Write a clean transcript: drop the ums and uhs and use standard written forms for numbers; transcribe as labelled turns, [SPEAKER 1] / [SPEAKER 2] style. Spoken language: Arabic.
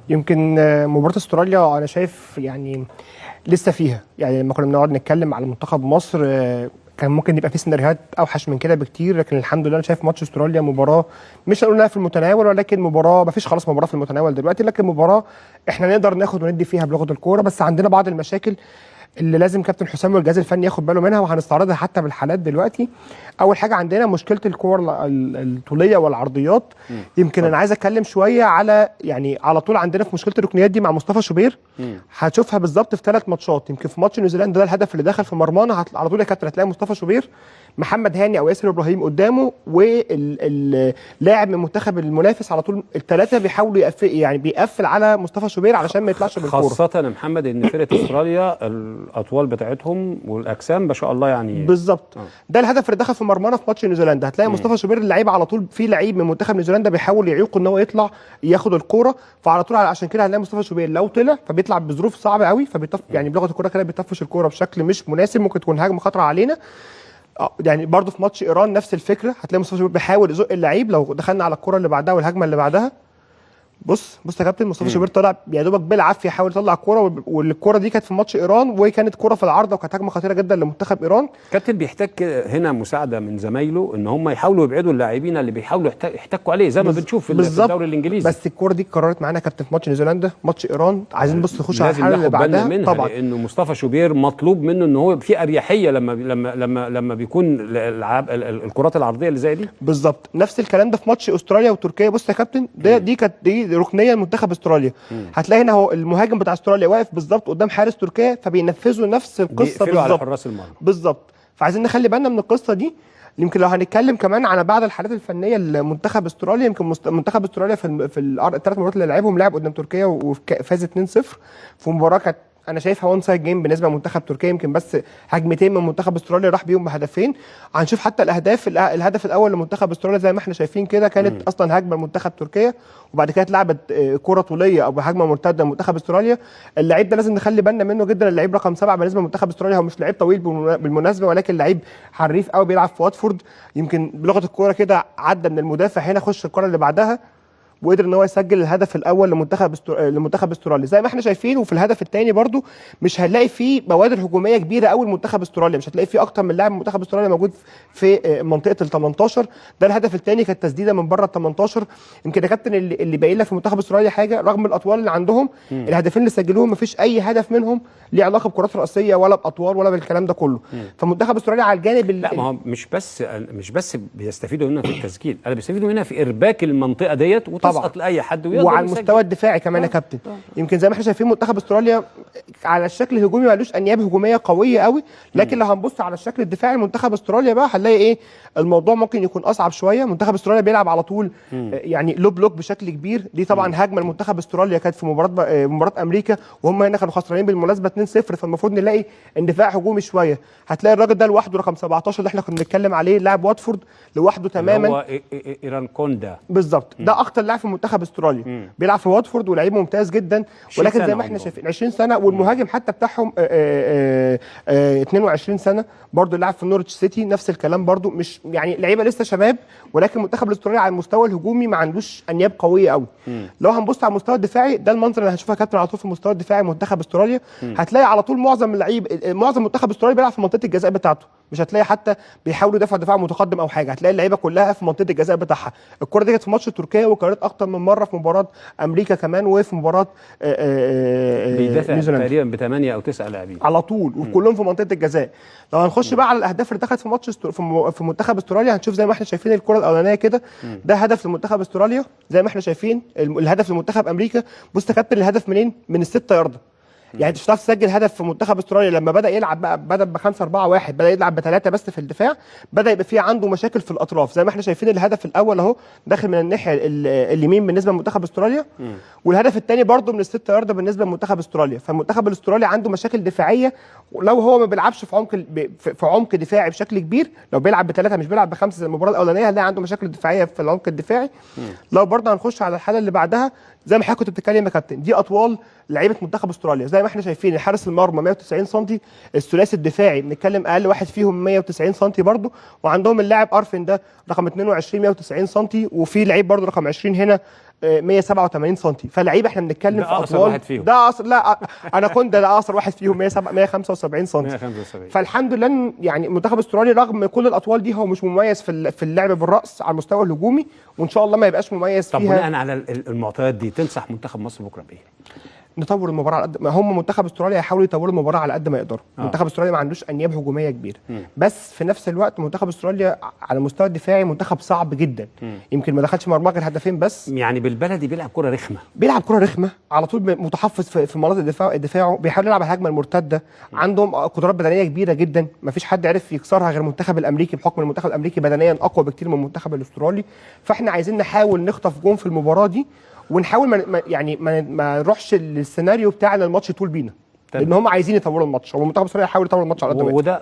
[SPEAKER 1] يمكن مباراة استراليا انا شايف يعني لسه فيها، يعني لما كنا بنقعد نتكلم على منتخب مصر كان ممكن يبقى في سيناريوهات اوحش من كده بكتير، لكن الحمد لله انا شايف ماتش استراليا مباراة مش هنقول انها في المتناول، ولكن مباراة ما فيش خلاص مباراة في المتناول دلوقتي، لكن مباراة احنا نقدر ناخد وندي فيها بلغة الكورة، بس عندنا بعض المشاكل اللي لازم كابتن حسام والجهاز الفني ياخد باله منها، وهنستعرضها حتى بالحالات دلوقتي. اول حاجه عندنا مشكله الكور الطوليه والعرضيات. يمكن انا عايز اتكلم شويه على يعني على طول عندنا في مشكله الركنيات دي مع مصطفى شوبير. هتشوفها بالظبط في 3 ماتشات. يمكن في ماتش نيوزيلندا ده الهدف اللي دخل في مرمانا على طول يا كابتن هتلاقي مصطفى شوبير محمد هاني او ياسر ابراهيم قدامه، واللاعب من المنتخب المنافس على طول الثلاثه بيحاولوا يعني بيقفل على مصطفى شوبير علشان ما يطلعش بالكوره.
[SPEAKER 2] خاصه يا محمد ان فرقه استراليا الاطوال بتاعتهم والاجسام ما شاء الله يعني
[SPEAKER 1] بالظبط. ده الهدف اللي دخل في مرمانا في ماتش نيوزيلندا. هتلاقي مصطفى شوبير اللعيبه على طول في لعيب من منتخب نيوزيلندا بيحاول يعيقه ان هو يطلع ياخد الكوره، فعلى طول عشان كده هنلاقي مصطفى شوبير لو طلع فبيطلع بظروف صعبه قوي، يعني بلغه الكوره كده بيطفش الكوره بشكل مش مناسب، ممكن تكون هجمه خطره علينا. يعني برضه في ماتش ايران نفس الفكره، هتلاقي مصطفى شوبير بيحاول يزق اللعيب. لو دخلنا على الكوره اللي بعدها والهجمه اللي بعدها، بص يا كابتن مصطفى شوبير طلع يا دوبك بالعافيه حاول يطلع الكوره، والكوره دي كانت في ماتش ايران وكانت كوره في العارضه وكانت هجمه خطيره جدا لمنتخب ايران.
[SPEAKER 2] كابتن بيحتاج هنا مساعده من زمايله ان هم يحاولوا يبعدوا اللاعبين اللي بيحاولوا يحتكوا عليه زي ما بنشوف في الدوري الانجليزي.
[SPEAKER 1] بس الكوره دي اتكررت معانا كابتن في ماتش نيوزيلندا، ماتش ايران. عايزين بص نخش على الحاله اللي بعدها
[SPEAKER 2] طبعا، لانه مصطفى شوبير مطلوب منه ان هو في اريحيه لما بيكون الكرات العرضيه اللي زي دي.
[SPEAKER 1] بالظبط نفس الكلام ده في ماتش استراليا وتركيا. بص يا كابتن دي كانت ركنيه لمنتخب استراليا. هتلاقي هنا هو المهاجم بتاع استراليا واقف بالظبط قدام حارس تركيا، فبينفذوا نفس القصه بالظبط
[SPEAKER 2] على حراس المرمى
[SPEAKER 1] بالظبط. فعايزين نخلي بالنا من القصه دي. يمكن لو هنتكلم كمان على بعض الحالات الفنيه لمنتخب استراليا، يمكن منتخب استراليا في الثلاث مرات اللي لعبهم لعب قدام تركيا وفاز 2-0 في مباراه كانت انا شايفها وان سايد جيم بالنسبه لمنتخب تركيا. يمكن بس هجمتين من منتخب استراليا راح بيهم بهدفين. هنشوف حتى الاهداف، الهدف الاول لمنتخب استراليا زي ما احنا شايفين كده كانت اصلا هجمه لمنتخب تركيا، وبعد كده اتلعبت كره طوليه او بهجمه مرتده لمنتخب استراليا. اللعيب ده لازم نخلي بالنا منه جدا، اللعيب رقم 7 بالنسبه لمنتخب استراليا. هو مش لعيب طويل بالمناسبه، ولكن لعيب حريف قوي بيلعب في واتفورد. يمكن بلغه الكوره كده عدى من المدافع هنا، خش الكره اللي بعدها وقدر ان هو يسجل الهدف الاول لمنتخب استراليا زي ما احنا شايفين. وفي الهدف الثاني برضو مش هنلاقي فيه بوادر هجوميه كبيره قوي لمنتخب استراليا، مش هتلاقي فيه اكتر من لاعب من منتخب استراليا موجود في منطقه ال 18. ده الهدف الثاني كانت تسديده من بره ال 18. يمكن يا كابتن اللي باين لك في منتخب استراليا حاجه، رغم الاطوال اللي عندهم الهدفين اللي سجلوهم مفيش اي هدف منهم ليه علاقه بكرات راسيه ولا باطوال ولا بالكلام ده كله. فمنتخب استراليا على الجانب
[SPEAKER 2] لا ما هو مش بس بيستفيدوا منها في التسجيل، انا بيستفيدوا منها في ارباك المنطقه ديت وتسقط لاي حد
[SPEAKER 1] وعلى المستوى الدفاعي كمان يا كابتن. يمكن زي ما احنا شايفين منتخب استراليا على الشكل الهجومي مالوش انياب هجوميه قويه قوي، لكن لو هنبص على الشكل الدفاعي لمنتخب استراليا بقى هنلاقي ايه الموضوع ممكن يكون اصعب شويه. منتخب استراليا بيلعب على طول يعني لو بلوك بشكل كبير. دي طبعا هجمه لمنتخب استراليا كانت في مباراه امريكا وهم هنا كانوا خسرانين بالمناسبه 2-0، فالمفروض نلاقي اندفاع هجومي شويه. هتلاقي الراجل ده لوحده رقم 17 اللي احنا كنا بنتكلم عليه لاعب واتفورد لوحده تماما،
[SPEAKER 2] هو ايران كوندا
[SPEAKER 1] بالظبط. ده اكتر لاعب في منتخب استراليا بيلعب في واتفورد ولعيب ممتاز جدا، ولكن زي ما احنا شايفين 20 سنه والمهاجم حتى بتاعهم 22 سنه برضه لاعب في نورتش سيتي نفس الكلام برضه. مش يعني لعيبه لسه شباب، ولكن منتخب الاسترالي على المستوى الهجومي ما عندوش انياب قويه قوي. لو هنبص على المستوى الدفاعي ده المنظر اللي هنشوفها كابتن على طول في المستوى الدفاعي منتخب استراليا. هتلاقي على طول معظم منتخب استراليا بيلعب في منطقه الجزاء بتاعته، مش هتلاقي حتى بيحاولوا يدافعوا دفاع متقدم او حاجه. هتلاقي اللعيبه كلها في منطقه الجزاء بتاعها. الكره دي كانت في ماتش تركيا وكانت اكتر من مره في مباراه امريكا كمان وفي مباراه
[SPEAKER 2] بيدافع تقريبا ب 8 أو 9 لاعبين
[SPEAKER 1] على طول وكلهم في منطقه الجزاء. لو هنخش بقى على الاهداف اللي دخلت في ماتش في منتخب استراليا هنشوف زي ما احنا شايفين الكره الاولانيه كده ده هدف لمنتخب استراليا زي ما احنا شايفين. الهدف لمنتخب امريكا بص يا كابتن الهدف منين؟ من الستة ياردة. يعني انت مش هتعرف تسجل هدف في منتخب استراليا لما بدا يلعب بقى بدل ب 5-4-1 بدا يلعب ب3 بس في الدفاع، بدا يبقى فيه عنده مشاكل في الاطراف زي ما احنا شايفين. الهدف الاول اهو داخل من الناحيه اليمين بالنسبه لمنتخب استراليا، والهدف الثاني برده من الستة ياردة بالنسبه لمنتخب استراليا. فالمنتخب الاسترالي عنده مشاكل دفاعيه لو هو ما بيلعبش في عمق دفاعي بشكل كبير. لو بيلعب ب3 مش بيلعب ب5 زي المباراه الاولانيه هنلاقي عنده مشاكل دفاعيه في العمق الدفاعي. لو برده هنخش على الحاله اللي بعدها زي ما حضرتك كنت بتتكلم يا كابتن، دي اطوال لعيبه منتخب استراليا زي ما احنا شايفين. حارس المرمى 190 سم، الثلاثي الدفاعي بنتكلم اقل واحد فيهم 190 سم برضه، وعندهم اللاعب ارفن ده رقم 22 190 سم، وفي لعيب برضه رقم 20 هنا 187 سم، فلعيب احنا بنتكلم في
[SPEAKER 2] اقصر واحد فيهم.
[SPEAKER 1] ده اقصر، لا انا كنت ده اقصر واحد فيهم 175 سم.
[SPEAKER 2] 175.
[SPEAKER 1] فالحمد لله يعني منتخب استراليا رغم كل الاطوال دي هو مش مميز في اللعب بالراس على المستوى الهجومي، وان شاء الله ما يبقاش مميز
[SPEAKER 2] طب
[SPEAKER 1] فيها.
[SPEAKER 2] بناء على المعطيات دي تنصح منتخب مصر بكره بايه؟
[SPEAKER 1] نطور المباراه على قد ما هم منتخب استراليا هيحاولوا يطوروا المباراه على قد ما يقدروا. منتخب استراليا ما عندوش انياب هجوميه كبيره، بس في نفس الوقت منتخب استراليا على المستوى الدفاعي منتخب صعب جدا. يمكن ما دخلش مرمى غير هدفين بس،
[SPEAKER 2] يعني بالبلدي بيلعب كره رخمه،
[SPEAKER 1] بيلعب كره رخمه على طول، متحفظ في مناطق دفاعه، بيحاول يلعب الهجمه المرتده. عندهم قدرات بدنيه كبيره جدا، ما فيش حد عرف يكسرها غير المنتخب الامريكي، بحكم المنتخب الامريكي بدنيا اقوى بكتير من المنتخب الاسترالي. فاحنا عايزين نحاول نخطف جون في المباراه دي، ونحاول ما نروحش للسيناريو بتاع ان الماتش يطول بينا، لان هم عايزين يطوروا الماتش، هو المنتخب الاسترالي هيحاول يطور الماتش على قد ما يقدر.
[SPEAKER 2] وده